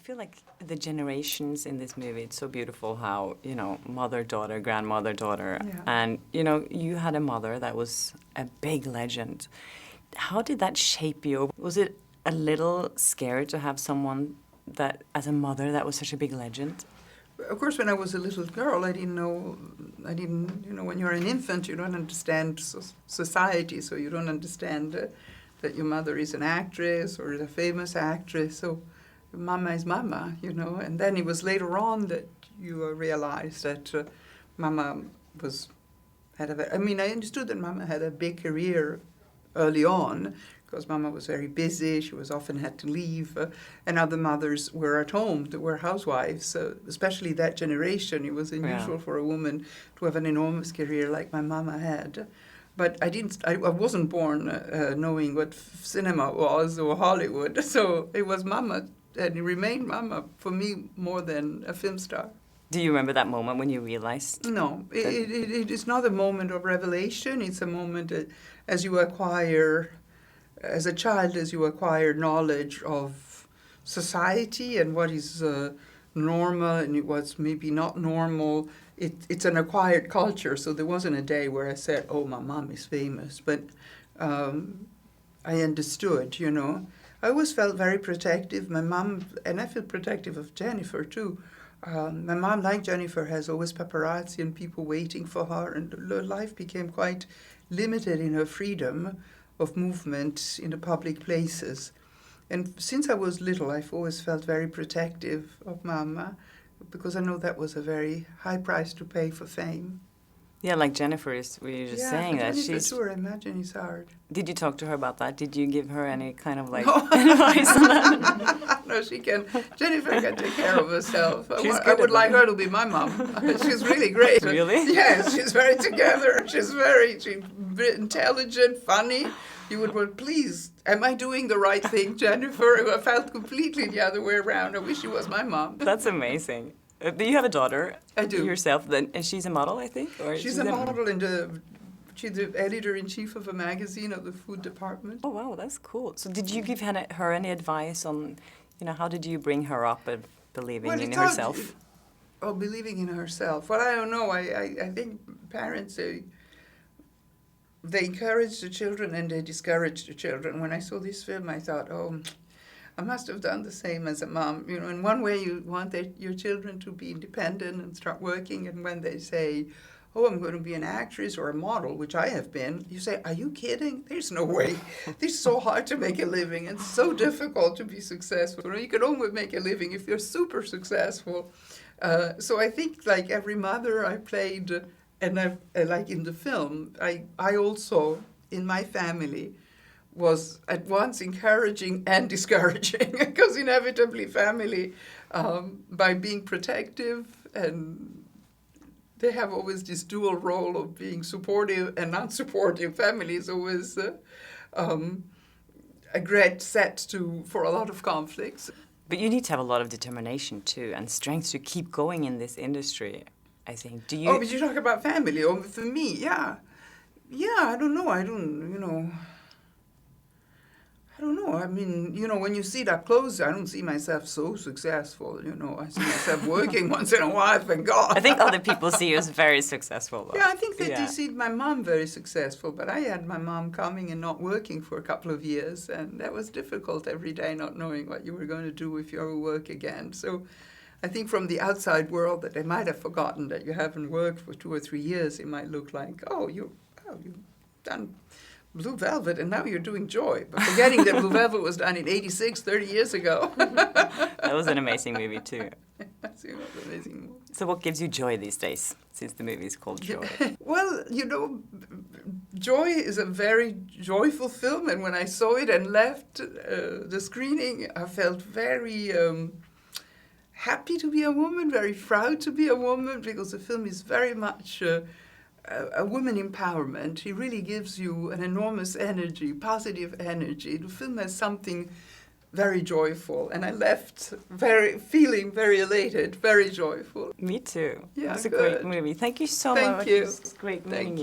feel like the generations in this movie, it's so beautiful how, you know, mother, daughter, grandmother, daughter. Yeah. And, you know, you had a mother that was a big legend. How did that shape you? Was it a little scary to have someone that, as a mother, that was such a big legend? Of course, when I was a little girl, I didn't know, when you're an infant, you don't understand society, so you don't understand that your mother is an actress or a famous actress, so mama is mama, you know. And then it was later on that you realized that mama I understood that mama had a big career early on, because mama was very busy, she was often had to leave, and other mothers were at home, they were housewives, especially that generation. It was unusual for a woman to have an enormous career like my mama had. But I wasn't born knowing what cinema was or Hollywood, so it was mama, and it remained mama for me more than a film star. Do you remember that moment when you realized? No, it is not a moment of revelation, it's a moment as you acquire, as a child, as you acquire knowledge of society and what is normal and what's maybe not normal. It's an acquired culture, so there wasn't a day where I said, oh, my mom is famous, but I understood, you know. I always felt very protective. My mom, and I feel protective of Jennifer too. My mom, like Jennifer, has always paparazzi and people waiting for her, and her life became quite limited in her freedom of movement in the public places. And since I was little, I've always felt very protective of Mama, because I know that was a very high price to pay for fame. Yeah, like Jennifer is, we were just saying that she's... Sure, I imagine it's hard. Did you talk to her about that? Did you give her any kind of advice on that? No, Jennifer can take care of herself. I would like her to be my mom. She's really great. Really? Yes, she's very together. She's very intelligent, funny. You would, well, please, am I doing the right thing, Jennifer? I felt completely the other way around. I wish she was my mom. That's amazing. Do you have a daughter? I do. Yourself, then, and she's a model, I think? Or she's a model, and she's the editor-in-chief of a magazine of the food department. Oh, wow, that's cool. So did you give her any advice on, how did you bring her up and believing in herself? Believing in herself. Well, I don't know. I think parents, they encourage the children and they discourage the children. When I saw this film, I thought, I must have done the same as a mom. In one way, you want your children to be independent and start working, and when they say, I'm going to be an actress or a model, which I have been, you say, are you kidding? There's no way. It's so hard to make a living. It's so difficult to be successful. You can only make a living if you're super successful. So I think, like every mother I played, and like in the film, I also, in my family, was at once encouraging and discouraging, because inevitably family, by being protective, and they have always this dual role of being supportive and non-supportive. Family is always a great set for a lot of conflicts. But you need to have a lot of determination too, and strength to keep going in this industry, I think. Do you? Oh, but you talk about family. Oh, for me, yeah. I don't know. I don't know. I mean, when you see that close, I don't see myself so successful, I see myself working once in a while, thank God. I think other people see you as very successful, though. Yeah, I think that they see my mom very successful, but I had my mom coming and not working for a couple of years, and that was difficult every day, not knowing what you were going to do if you ever work again. So I think from the outside world that they might have forgotten that you haven't worked for 2 or 3 years. It might look like, you've done Blue Velvet, and now you're doing Joy. But forgetting that Blue Velvet was done in 86, 30 years ago. That was an amazing movie, too. It was an amazing movie. So what gives you joy these days, since the movie is called Joy? Well, Joy is a very joyful film, and when I saw it and left the screening, I felt very happy to be a woman, very proud to be a woman, because the film is very much... a woman empowerment. He really gives you an enormous energy, positive energy. The film has something very joyful, and I left feeling very elated, very joyful. Me too. Yeah, It's a great movie. Thank you so much. Thank you. It's great meeting you.